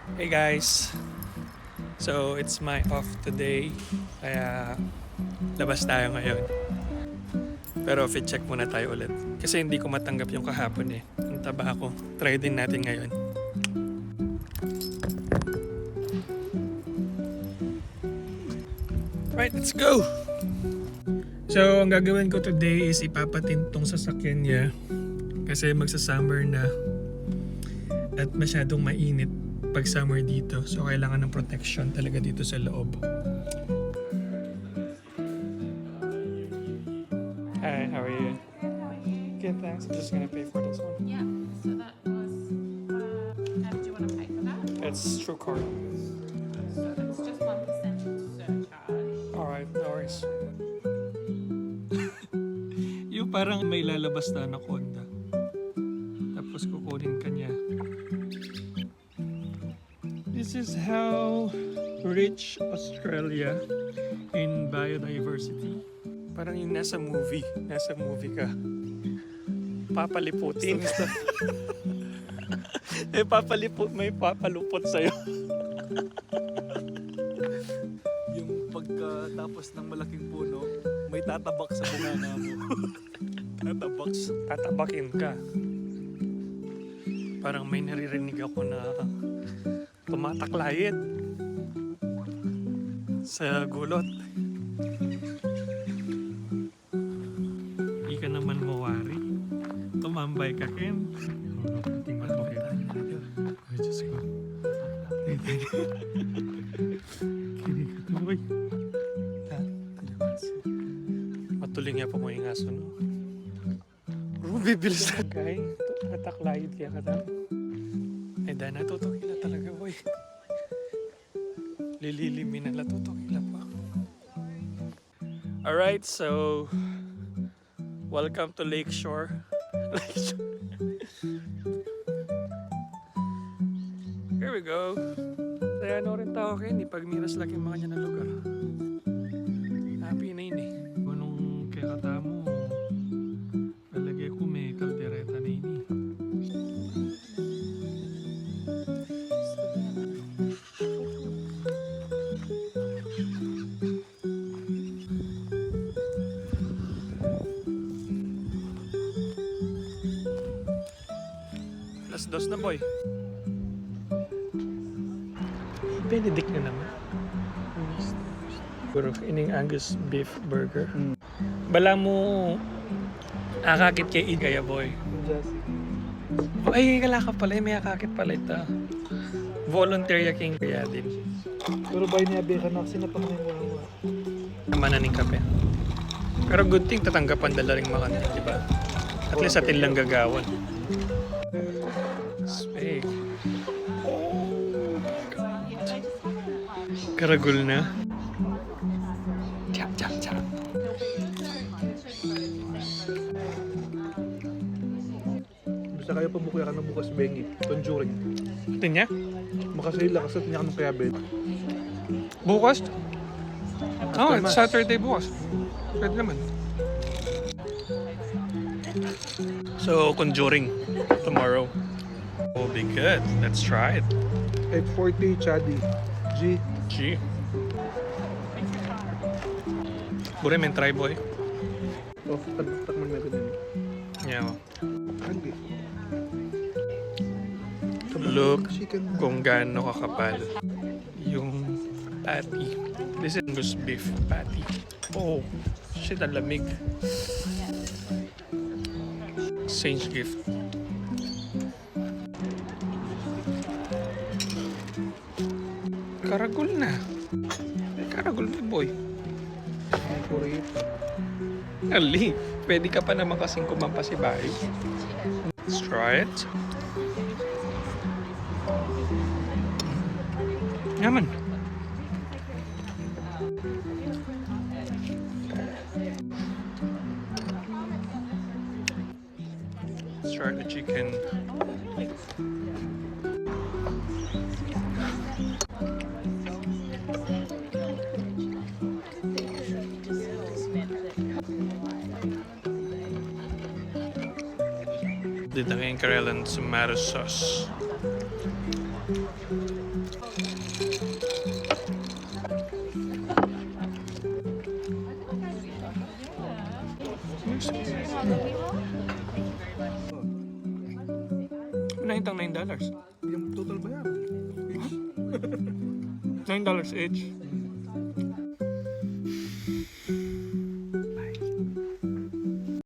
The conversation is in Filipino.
Hey guys! So it's my off today, kaya labas tayo ngayon. Pero fit check muna tayo ulit. Kasi hindi ko matanggap yung kahapon eh. Ang taba ako. Try din natin ngayon. Right, let's go! So ang gagawin ko today is ipapatint tong sasakyan niya. Kasi magsa-summer na. At masyadong mainit pag summer dito. So kailangan ng protection talaga dito sa loob. Hi, how are you? Good, thanks. I'm just gonna pay for this one. Yeah, so that was, how did you want to pay for that? It's true card. So it's just 1% surcharge. Alright, no worries. Yung parang may lalabas na anaconda. Tapos kukunin ka niya. This is how rich Australia in biodiversity. Parang yung nasa movie. Nasa movie ka. Papaliputin. Eh, may papalupot sa'yo. Yung pagkatapos ng malaking puno, may tatabak sa bunganga mo. Tatabakin ka. Parang may naririnig ako na tumataklayid sa gulot. Hindi ka naman mawari. Tumambay ka, Ken. Tingnan mo kita. Ay, Diyos ko. Kinig ka to, boy. Matuling niya pa mo yung aso, no? Bibilis na kay. Nataklayid kaya ka daw. Ay, dahil natutokila talaga, boy. Lililimin na natutokila pa. Alright, so welcome to Lakeshore. Here we go. Kaya ano rin tao kayo, pag miras laki mga niya na lugar. Happy na yun eh. Anong kaya kata mo, palagay ko may kaldereta na yun eh. Plus dos na, boy. Benedict na naman. Siguro ining Angus beef burger. Bala mo akakit kay Igaya, boy. Ay, kala ka pala. May akakit pala ito. Volunteer king kaya din. Pero bay niya ka na kasi napangalawa. Naman na ning kape. Pero good thing tatanggapan dala ring makanti, di ba? At least atin lang gagawan. Spake. Karagul na. Chap, chap, chap. Basta kayo pabukuya ka na bukas bengi. Conjuring. Ito niya? Makasayla kasi niya ka ng kaya ben. Bukas? Oh, it's Mas. Saturday bukas. Pwede naman. So, Conjuring tomorrow. Will be good. Let's try it. 840 Chadi. G. Gee. Bure men try, boy. Oh, takman mo rin. Yeah. Hindi. Look Chicken na. kung gaano kakapal yung patty. This is Angus beef patty. Oh, shit, ang lamig. Saint's gift. Karagol na. Karagol na, boy. Puri. Ali, pwede ka pa naman kasing kumampas si Bayo. Let's try it. Yaman. Let's try the chicken. Dito na yung Karel and tomato sauce. Nahintang $9. Yung total ba yan? $9 each.